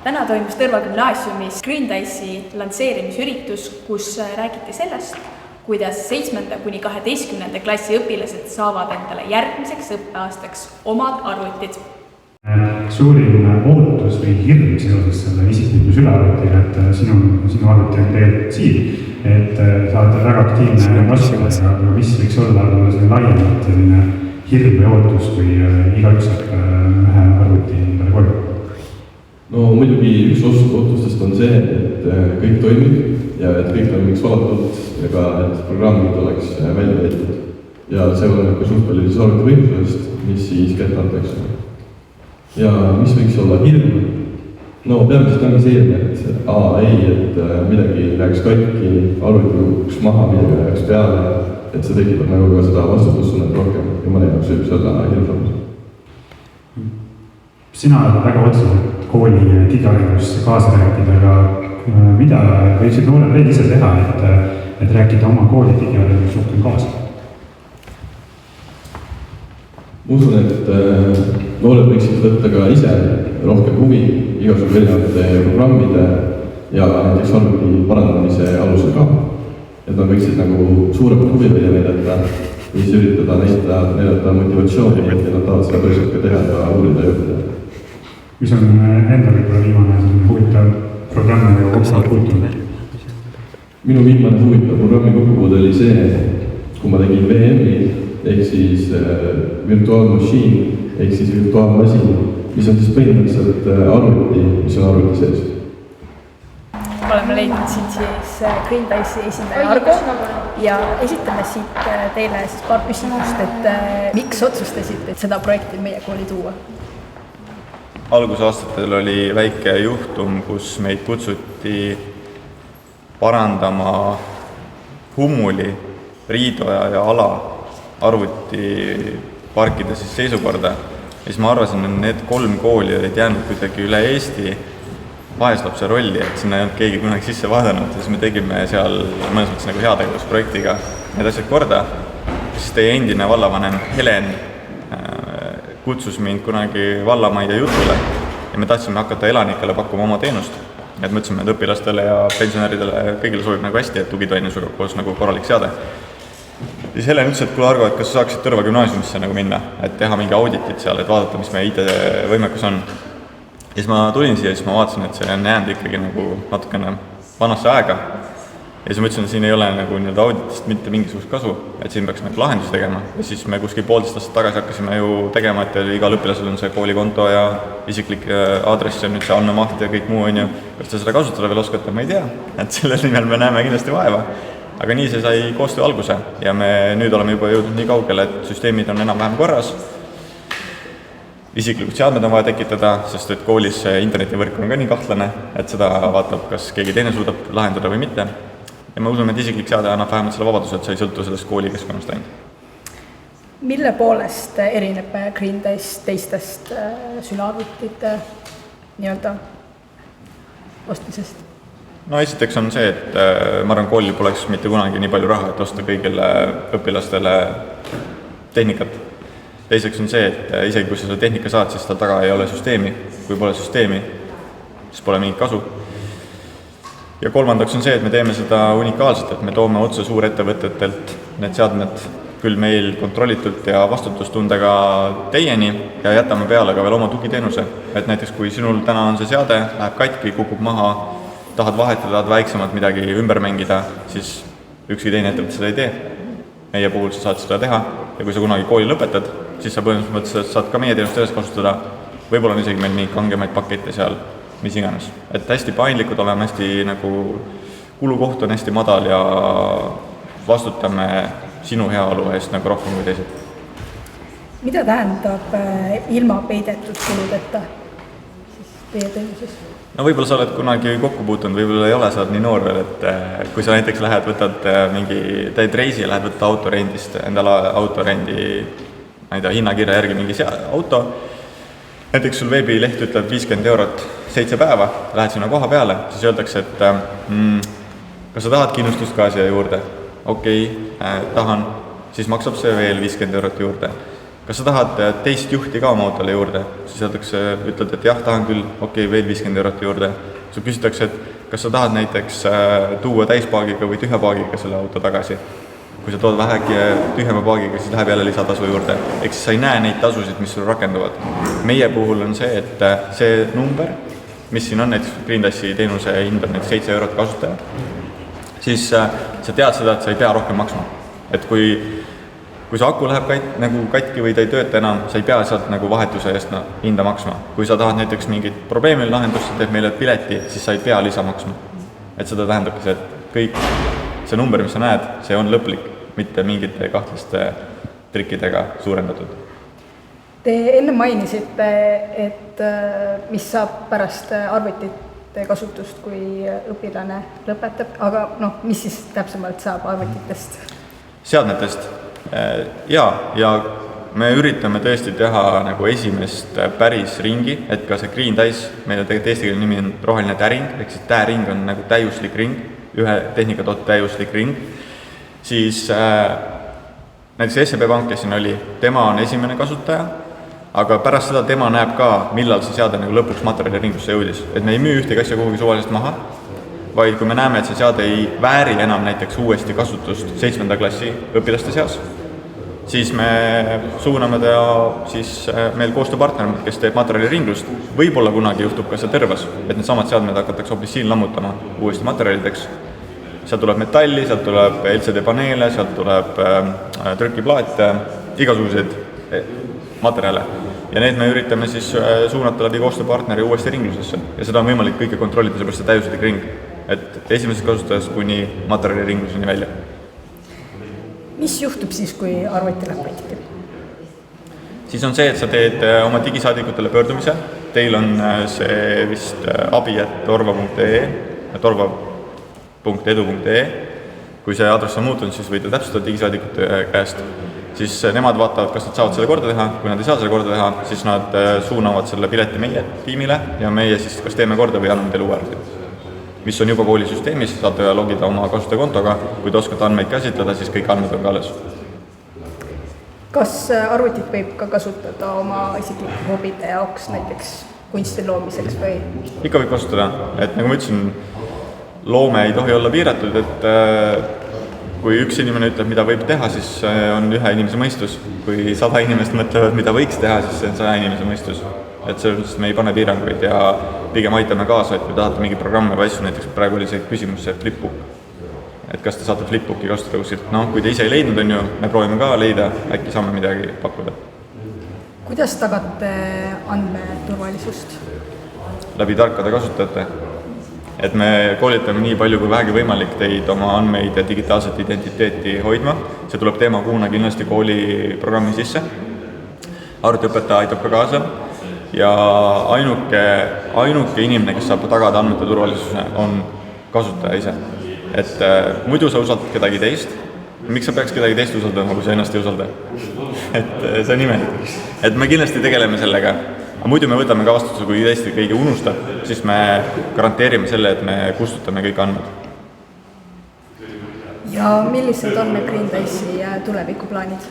Täna toimus Tõrva gümnaasiumis Green Dice'i lansseerimisüritus, kus räägiti sellest, kuidas 7.–12. klassi õpilased saavad endale järgmiseks õppeaastaks omad arvutid. Suurim ootus või hirm seoses selle isikliku sülearvutiga, et sinu arvuti on tegelikult siin, et sa oled väga aktiivne kasutaja, aga mis võiks olla selline laiemalt selline hirm või ootus, kui igaüks saab ühe arvuti peale kolm? No muidugi üks ootustest on see, et kõik toimib ja et kõik toimiks valatult ja ka, et programmid oleks välja võetud. Ja see oleneb ka suht palju arvuti võimsusest, mis siis kätte antakse. Ja mis võiks olla hirm? No peamiselt ongi see, et midagi läheks katki, arvuti kukuks maha, midagi läheks peale, et see tekitab nagu ka seda vastutustunnet rohkem ja mõne jaoks võib see olla hirmsamus. Sina oled väga otseselt kooli digiarengusse kaasa rääkida, aga mida võiksid noored veel ise teha, et rääkida oma kooli digiarengus rohkem kaasa? Ma usun, et noored võiksid võtta ka ise rohkem huvi igasugu erinevate programmide ja näiteks arvuti parandamise alusel ka. Et nad võiksid nagu suuremat huvi välja näidata ja siis üritada näidata motivatsiooni, et nad tahavad seda päriselt ka teha ja uurida ja õppida. Mis on enda võib-olla viimane huvitav programmi ja kokkupuutunud? Minu viimane huvitav programmi kokkupuude oli see, kui ma tegin VM-i ehk siis virtuaalmašiin ehk siis virtuaalmasin, mis on siis põhimõtteliselt arvuti, mis on arvuti sees. Oleme leidnud siin siis Green Dice'i esindaja Argo ja esitame siit teile siis paar küsimust, et miks otsustasite seda projekti meie kooli tuua? Algusaastatel oli väike juhtum, kus meid kutsuti parandama Hummuli, Riidoja ja Ala arvutiparkide siis seisukorda. Ja siis ma arvasin, et need 3 kooli olid jäänud kuidagi üle Eesti vaeslapse rolli, et sinna ei olnud keegi kunagi sisse vaadanud. Ja siis me tegime seal mõnes mõttes nagu heategevusprojektiga need asjad korda. Siis teie endine vallavanem Helen kutsus mind kunagi vallamaide jutule ja me tahtsime hakata elanikele pakkuma oma teenust. Et mõtlesime, et õpilastele ja pensionäridele kõigile sobib nagu hästi, et tugitoinusuga koos nagu korralik seade. Siis Helen ütles, et kuule Argo, et kas sa saaksid Tõrva gümnaasiumisse nagu minna, et teha mingi auditit seal, et vaadata, mis meie IT-võimekus on. Ja siis ma tulin siia ja siis ma vaatasin, et see on jäänud ikkagi nagu natukene vanasse aega. Ja siis ma ütlesin, et siin ei ole nagu auditist mitte mingisugust kasu, et siin peaks nagu lahendusi tegema. Ja siis me kuskil 1,5 aastat tagasi hakkasime ju tegema, et igal õpilasel on see koolikonto ja isiklik aadress ja nüüd see andmemaht ja kõik muu on ju. Kas te seda kasutada veel oskate, ma ei tea, et sellel nimel me näeme kindlasti vaeva. Aga nii see sai koostöö alguse ja me nüüd oleme juba jõudnud nii kaugele, et süsteemid on enam-vähem korras. Isiklikud seadmed on vaja tekitada, sest et koolis internetivõrk on ka nii kahtlane, et seda vaatab, kas keegi teine suudab lahendada või mitte. Ja me usume, et isiklik seade annab vähemalt selle vabaduse, et sa ei sõltu sellest koolikeskkonnast ainult. Mille poolest erineb Green Dice teistest sülearvutite nii-öelda ostmisest? No esiteks on see, et ma arvan, koolil poleks mitte kunagi nii palju raha, et osta kõigile õpilastele tehnikat. Teiseks on see, et isegi kui sa selle tehnika saad, siis tal taga ei ole süsteemi. Kui pole süsteemi, siis pole mingit kasu. Ja kolmandaks on see, et me teeme seda unikaalselt, et me toome otse suurettevõtetelt need seadmed küll meil kontrollitult ja vastutustundega teieni ja jätame peale ka veel oma tugiteenuse. Et näiteks kui sinul täna on see seade, läheb katki, kukub maha, tahad vahetada, tahad väiksemalt midagi ümber mängida, siis ükski teine ettevõte seda ei tee. Meie puhul sa saad seda teha ja kui sa kunagi kooli lõpetad, siis sa põhimõtteliselt saad ka meie teenust sellest kasutada. Võib-olla on isegi meil mingi kangemaid pakette seal, mis iganes. Et hästi paindlikud oleme, hästi nagu kulukoht on hästi madal ja vastutame sinu heaolu eest nagu rohkem kui teised. Mida tähendab ilma peidetud kuludeta teie teenuses? No võib-olla sa oled kunagi kokku puutunud, võib-olla ei ole, sa oled nii noor veel, et kui sa näiteks lähed, võtad teed reisi ja lähed võtta autorendist, endale autorendi hinnakirja järgi mingi auto, näiteks sul veebileht ütleb 50 eurot 7 päeva, lähed sinna koha peale, siis öeldakse, et kas sa tahad kindlustust ka siia juurde? Okei, tahan, siis maksab see veel 50 eurot juurde. kas sa tahad teist juhti ka oma autole juurde, siis ütled, et jah, tahan küll, okei, veel 50 eurot juurde. Sul küsitakse, et kas sa tahad näiteks tuua täispaagiga või tühja paagiga selle auto tagasi. Kui sa tood vähegi tühjema paagiga, siis läheb jälle lisatasu juurde. Ehk siis sa ei näe neid tasusid, mis sul rakenduvad. Meie puhul on see, et see number, mis siin on näiteks Greentassi teenuse hind on näiteks 7 eurot kasutaja, siis sa tead seda, et sa ei pea rohkem maksma. Et kui see aku läheb katki või ta ei tööta enam, sa ei pea sealt vahetuse eest hinda maksma. Kui sa tahad näiteks mingit probleemil lahendust, teeb meile pileti, siis sa ei pea lisa maksma. Et seda tähendabki see, et kõik see number, mis sa näed, see on lõplik, mitte mingite kahtliste trikkidega suurendatud. Te enne mainisite, et mis saab pärast arvutite kasutust, kui õpilane lõpetab, aga mis siis täpsemalt saab arvutitest? Seadmetest. Ja me üritame tõesti teha esimest päris ringi, et ka see Greendass, meile tegelikult eestikeelne nimi on roheline täring, ehk siis täring on täiuslik ring, ühe tehnikatoot täiuslik ring, siis näiteks SEB Pank, kes siin oli, tema on esimene kasutaja, aga pärast seda tema näeb ka, millal see seade lõpuks materjaliringusse jõudis, et me ei müü ühtegi asja kuhugi suvaliselt maha, vaid kui me näeme, et see seade ei vääri enam näiteks uuesti kasutust 7. klassi õpilaste seas, siis me suuname ta siis meil koostööpartner, kes teeb materjaliringlust. Võib-olla kunagi juhtub ka see Tõrvas, et need samad seadmed hakatakse hoopis siin lammutama uuesti materjalideks. Sealt tuleb metalli, sealt tuleb LCD paneele, sealt tuleb trükiplaate, igasuguseid materjale. Ja need me üritame siis suunata läbi koostööpartneri uuesti ringlusesse. Ja seda on võimalik kõike kontrollida, seepärast see täiuslik ring. Et esimesest kasutajast kuni materjaliringluseni välja. Mis juhtub siis, kui arvuti läheb katki? Siis on see, et sa teed oma digisaadikutele pöördumise. Teil on see vist abi@torva.ee, torva.edu.ee. Kui see aadress on muutunud, siis võite täpsustada digisaadikute käest. Siis nemad vaatavad, kas nad saavad selle korda teha. Kui nad ei saa selle korda teha, siis nad suunavad selle pileti meie tiimile ja meie siis kas teeme korda või anname teile uue arvuti, mis on juba koolisüsteemis, saate logida oma kasutajakontoga, kui te oskate andmeid käsitleda, siis kõik andmed on ka alles. Kas arvutit võib ka kasutada oma isikliku hobide jaoks, näiteks kunsti loomiseks või? Ikka võib kasutada, et nagu ma ütlesin, loome ei tohi olla piiratud, et kui üks inimene ütleb, mida võib teha, siis on ühe inimese mõistus. Kui 100 inimest mõtlevad, mida võiks teha, siis see on 100 inimese mõistus. Et selles me ei pane piiranguid ja pigem aitame kaasa, et kui tahate mingi programme või asju, näiteks praegu oli see küsimus, see Flipbook. Et kas te saate Flipbooki kasutada kuskilt? Kui te ise ei leidnud, on ju, me proovime ka leida, äkki saame midagi pakkuda. Kuidas tagate andmeturvalisust? Läbi tarkade kasutajate. Et me koolitame nii palju kui vähegi võimalik teid oma andmeid ja digitaalset identiteeti hoidma. See tuleb teemakuuna kindlasti kooliprogrammi sisse. Arvutiõpetaja aitab ka kaasa. Ja ainuke inimene, kes saab tagada andmete turvalisuse, on kasutaja ise. Et muidu sa usaldad kedagi teist. Miks sa peaks kedagi teist usaldama, kui sa ennast ei usalda? Et see on imelik. Et me kindlasti tegeleme sellega. Aga muidu me võtame ka vastutuse, kui tõesti keegi unustab, siis me garanteerime selle, et me kustutame kõik andmed. Ja millised on need Greentassi tulevikuplaanid?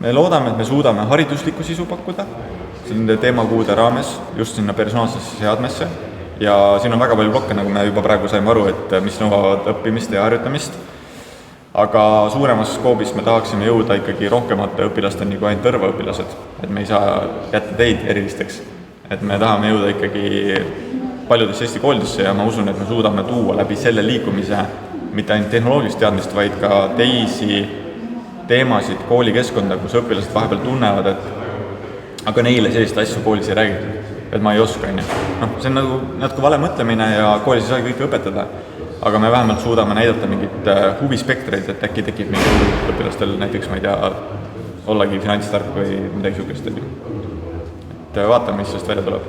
Me loodame, et me suudame hariduslikku sisu pakkuda nende teemakuude raames just sinna personaalsesse seadmesse ja siin on väga palju blokke, nagu me juba praegu saime aru, et mis nõuavad õppimist ja harjutamist. Aga suuremas skoobis me tahaksime jõuda ikkagi rohkemate õpilasteni kui ainult Tõrva õpilased, et me ei saa jätta teid erilisteks. Et me tahame jõuda ikkagi paljudesse Eesti koolidesse ja ma usun, et me suudame tuua läbi selle liikumise mitte ainult tehnoloogilist teadmist, vaid ka teisi teemasid koolikeskkonda, kus õpilased vahepeal tunnevad, et aga neile sellist asju koolis ei räägitud, et ma ei oska. See on nagu natuke vale mõtlemine ja koolis ei saa kõike õpetada, aga me vähemalt suudame näidata mingit huvispektreid, et äkki tekib mingil õpilastel näiteks, ma ei tea, ollagi finantstark või midagi sugust. Et vaatame, mis sellest välja tuleb.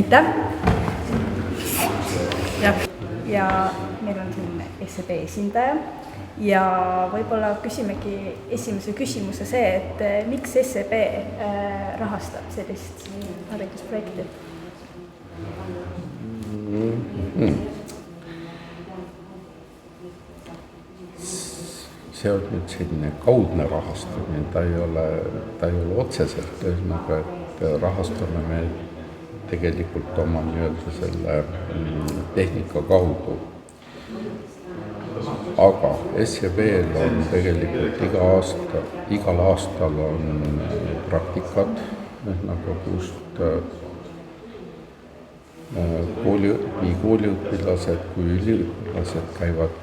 Aitäh! Ja meil on siin SEB esindaja. Ja võib-olla küsimegi esimese küsimuse see, et miks SEB rahastab sellist haridusprojekti? see on nüüd selline kaudne rahastamine, ta ei ole otseselt, ühesõnaga, et rahastame me tegelikult oma nii-öelda selle tehnika kaudu. Aga SEB-l on tegelikult igal aastal on praktikad, nagu kust nii kooliõpilased kui üliõpilased käivad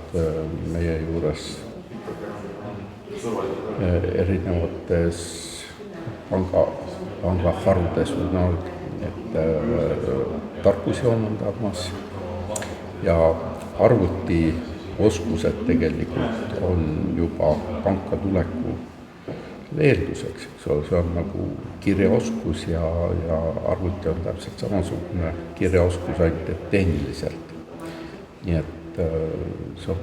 meie juures erinevates pangaharudes tarkusi omandamas ja arvutioskused tegelikult on juba panka tuleku eelduseks, eks ole, see on nagu kirjaoskus ja arvuti on täpselt samasugune kirjaoskus ainult tehniliselt. Nii et see on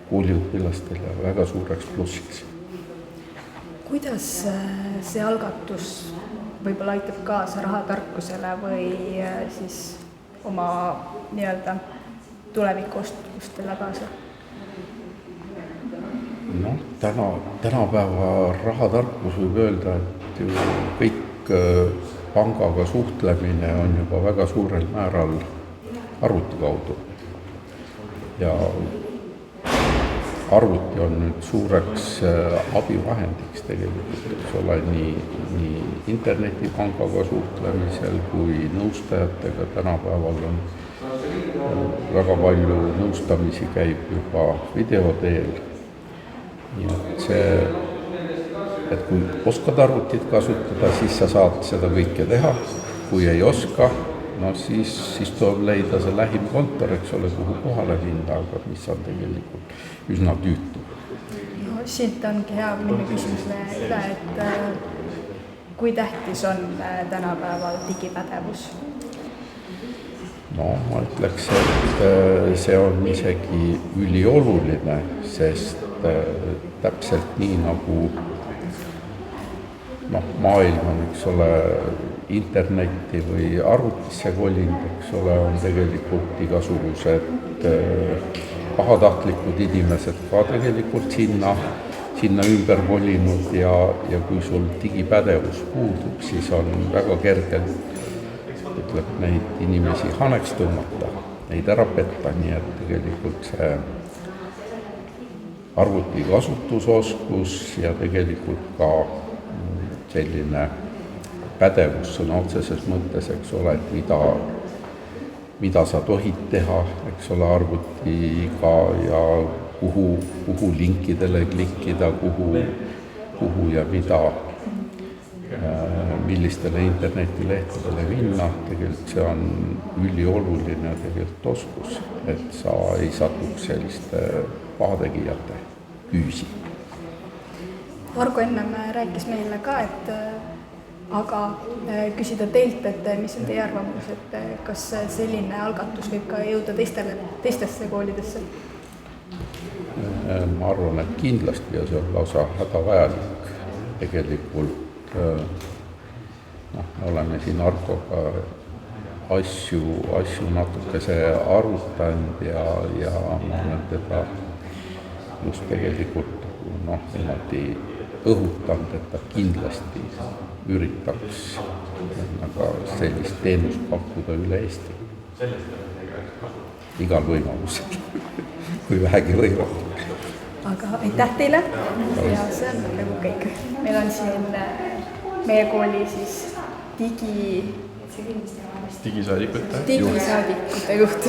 kooliõpilastele väga suureks plussiks. Kuidas see algatus võib-olla aitab kaasa rahatarkusele või siis oma nii-öelda tulevikuoskustele kaasa? Noh, tänapäeva rahatarkus võib öelda, et ju kõik pangaga suhtlemine on juba väga suurel määral arvuti kaudu. Ja arvuti on nüüd suureks abivahendiks tegelikult, eks ole, nii internetipangaga suhtlemisel kui nõustajatega. Tänapäeval on väga palju nõustamisi käib juba video teel. Nii et kui oskad arvutit kasutada, siis sa saad seda kõike teha. Kui ei oska, no siis tuleb leida see lähim kontor, eks ole, kuhu kohale minna, aga mis on tegelikult üsna tüütu. No, siit ongi hea minna küsimusele üle, et kui tähtis on tänapäeval digipädevus? No ma ütleks, et see on isegi ülioluline, sest täpselt nii nagu maailm on, eks ole, internetti või arvutisse kolinud, eks ole, on tegelikult igasugused pahatahtlikud inimesed ka tegelikult sinna ümber kolinud ja kui sul digipädevus puudub, siis on väga kergelt neid inimesi haneks tõmmata, neid ära petta, nii et tegelikult see arvuti kasutusoskus ja tegelikult ka selline pädevus sõna otseses mõttes, eks ole, et mida sa tohid teha, eks ole, arvutiga ja kuhu linkidele klikkida, kuhu ja millistele internetilehtedele minna, tegelikult see on ülioluline tegelikult oskus, et sa ei satuks selliste pahategijate küüsi. Argo ennem rääkis meile ka, aga küsida teilt, et mis on teie arvamus, et kas selline algatus võib ka jõuda teistesse koolidesse? Ma arvan, et kindlasti ja see on lausa hädavajalik. Tegelikult me oleme siin Argoga asju natukese arutanud ja ma olen teda just tegelikult niimoodi õhutanud, et ta kindlasti üritaks sellist teenust pakkuda üle Eesti. Igal võimalusel, kui vähegi võimalik. Aga aitäh teile ja see on nagu kõik. Meil on siin meie kooli siis digisaadikute juht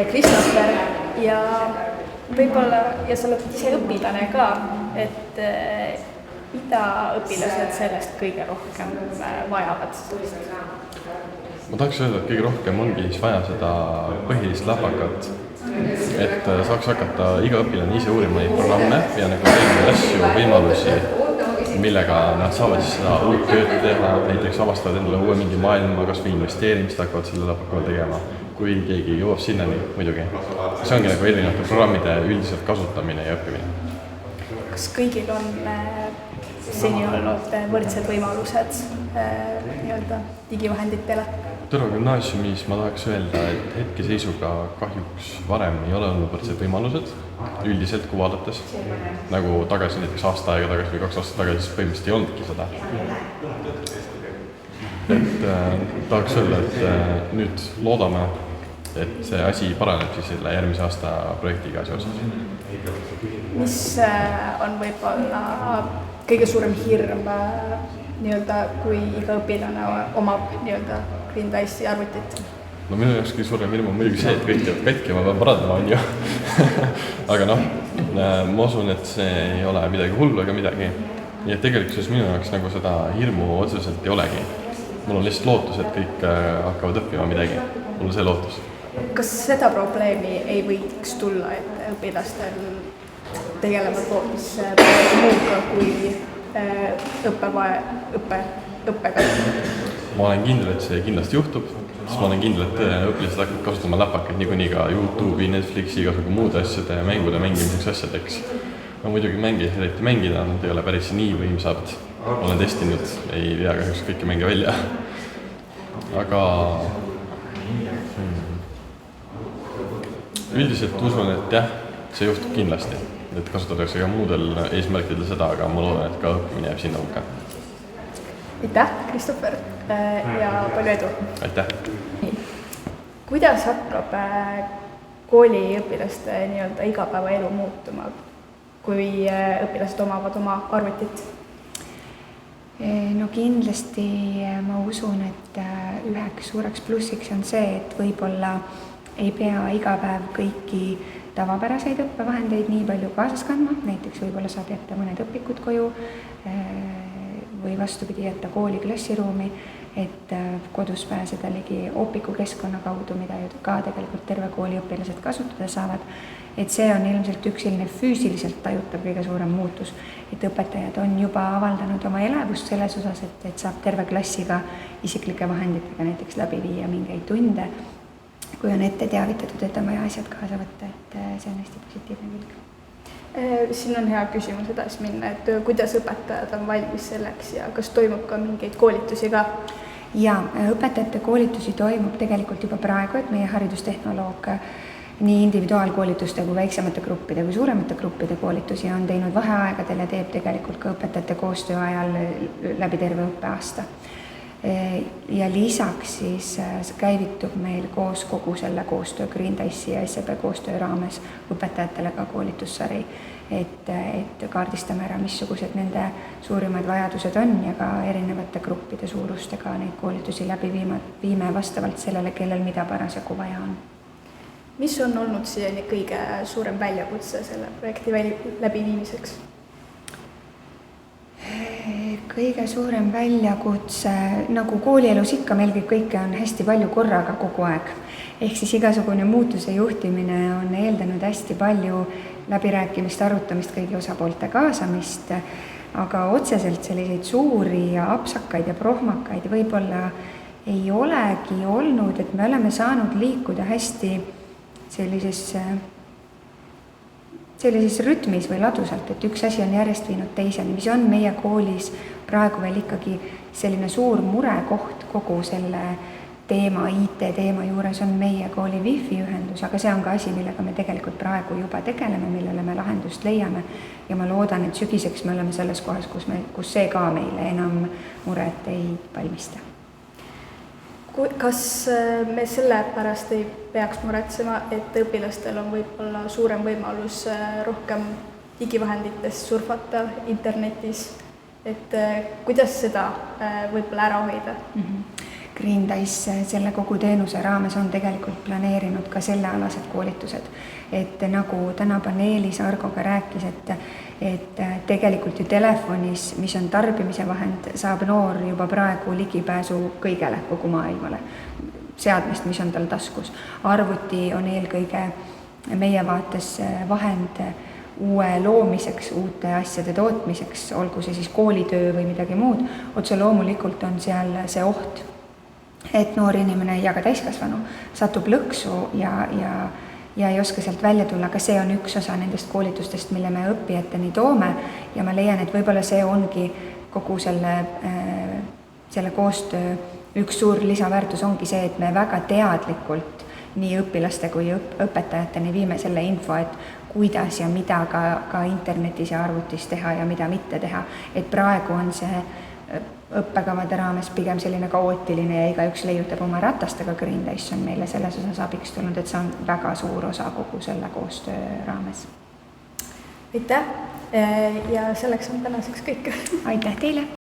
Kristoffer ja võib-olla, ja sa oled ise õpilane ka, et mida õpilased sellest kõige rohkem vajavad sellest? Ma tahaks öelda, et kõige rohkem ongi vaja seda põhilist läpakat, et saaks hakata iga õpilane ise uurima neid programme ja nagu teine asju, võimalusi, millega nad saavad siis seda uut tööd teha, näiteks avastavad endale uue mingi maailma, kas või investeerimist hakkavad selle läpakule tegema, kui keegi jõuab sinnani muidugi. See ongi nagu erinevate programmide üldiselt kasutamine ja õppimine. Kas kõigil on seni olnud võrdsed võimalused nii-öelda digivahenditele? Tõru gümnaasiumis ma tahaks öelda, et hetkeseisuga kahjuks varem ei ole olnud võrdsed võimalused üldiselt kui vaadates. Nagu tagasi näiteks aasta aega tagasi või 2 aastat tagasi, siis põhimõtteliselt ei olnudki seda. Et tahaks öelda, et nüüd loodame, et see asi paraneb siis selle järgmise aasta projektiga seoses. Mis on võib-olla kõige suurem hirm nii-öelda, kui iga õpilane omab nii-öelda Green Dice'i arvutit? No minu jaoks kõige suurem hirm on muidugi see, et kõik jäävad katki ja ma pean parandama, on ju. Aga noh, ma usun, et see ei ole midagi hullu ega midagi. Nii et tegelikkuses minu jaoks nagu seda hirmu otseselt ei olegi. Mul on lihtsalt lootus, et kõik hakkavad õppima midagi. Mul on see lootus. Kas seda probleemi ei võiks tulla, et õpilastel tegelevad hoopis muuga kui õppega? Ma olen kindel, et see kindlasti juhtub, sest ma olen kindel, et õpilased hakkavad kasutama läpakaid niikuinii ka YouTube'i, Netflixi, igasugu muude asjade ja mängude mängimiseks asjadeks. Ma muidugi mängi eriti mängida, nad ei ole päris nii võimsad. Olen testinud, ei tea kahjuks kõiki mänge välja. Aga üldiselt usun, et jah, see juhtub kindlasti. Et kasutatakse ka muudel eesmärkidel seda, aga ma loodan, et ka õppimine jääb sinna hulka. Aitäh, Kristoffer, ja palju edu! Aitäh! Kuidas hakkab kooliõpilaste nii-öelda igapäevaelu muutuma, kui õpilased omavad oma arvutit? No kindlasti ma usun, et üheks suureks plussiks on see, et võib-olla ei pea iga päev kõiki tavapäraseid õppevahendeid nii palju kaasas kandma, näiteks võib-olla saab jätta mõned õpikud koju või vastupidi jätta kooli klassiruumi, et kodus pääseda ligi opikukeskkonna kaudu, mida ju ka tegelikult terve kooli õpilased kasutada saavad. Et see on ilmselt üks selline füüsiliselt tajutav kõige suurem muutus, et õpetajad on juba avaldanud oma elevust selles osas, et saab terve klassiga isiklike vahenditega näiteks läbi viia mingeid tunde, kui on ette teavitatud, et on vaja asjad kaasa võtta, et see on hästi positiivne külg. Siin on hea küsimus edasi minna, et kuidas õpetajad on valmis selleks ja kas toimub ka mingeid koolitusi ka? Ja õpetajate koolitusi toimub tegelikult juba praegu, et meie haridustehnoloog nii individuaalkoolituste kui väiksemate gruppide kui suuremate gruppide koolitusi on teinud vaheaegadel ja teeb tegelikult ka õpetajate koostöö ajal läbi terve õppeaasta. Ja lisaks siis käivitub meil koos kogu selle koostöö Green Dice'i ja SEB koostöö raames õpetajatele ka koolitussari, et kaardistame ära, missugused nende suurimad vajadused on ja ka erinevate gruppide suurustega neid koolitusi läbi viime vastavalt sellele, kellel mida parasjagu vaja on. Mis on olnud siiani kõige suurem väljakutse selle projekti läbiviimiseks? Kõige suurem väljakutse, nagu koolielus ikka meil kõike on hästi palju korraga kogu aeg. Ehk siis igasugune muutuse juhtimine on eeldanud hästi palju läbirääkimist, arutamist, kõigi osapoolte kaasamist, aga otseselt selliseid suuri ja apsakaid ja prohmakaid võib-olla ei olegi olnud, et me oleme saanud liikuda hästi sellises rütmis või ladusalt, et üks asi on järjest viinud teiseni, mis on meie koolis praegu veel ikkagi selline suur murekoht kogu selle teema, IT-teema juures on meie kooli Wi-Fi ühendus, aga see on ka asi, millega me tegelikult praegu juba tegeleme, millele me lahendust leiame ja ma loodan, et sügiseks me oleme selles kohas, kus see ka meile enam muret ei valmista. Kas me selle pärast ei peaks muretsema, et õpilastel on võib-olla suurem võimalus rohkem digivahendites surfata internetis, et kuidas seda võib-olla ära hoida? Green Dice selle kogu teenuse raames on tegelikult planeerinud ka sellealased koolitused, et nagu täna paneelis Argoga rääkis, et tegelikult ju telefonis, mis on tarbimise vahend, saab noor juba praegu ligipääsu kõigele, kogu maailmale, seadmest, mis on tal taskus. Arvuti on eelkõige meie vaates vahend uue loomiseks, uute asjade tootmiseks, olgu see siis koolitöö või midagi muud. Otse loomulikult on seal see oht, et noor inimene ja ka täiskasvanu satub lõksu ja ei oska sealt välja tulla, aga see on üks osa nendest koolitustest, mille me õppijateni toome ja ma leian, et võib-olla see ongi kogu selle koostöö üks suur lisaväärtus ongi see, et me väga teadlikult nii õpilaste kui õpetajateni viime selle info, et kuidas ja mida ka internetis ja arvutis teha ja mida mitte teha. Et praegu on see õppekavade raames pigem selline kaootiline ja igaüks leiutab oma ratast, aga Green Dice on meile selles osas abiks tulnud, et see on väga suur osa kogu selle koostöö raames. Aitäh ja selleks on tänaseks kõik. Aitäh teile!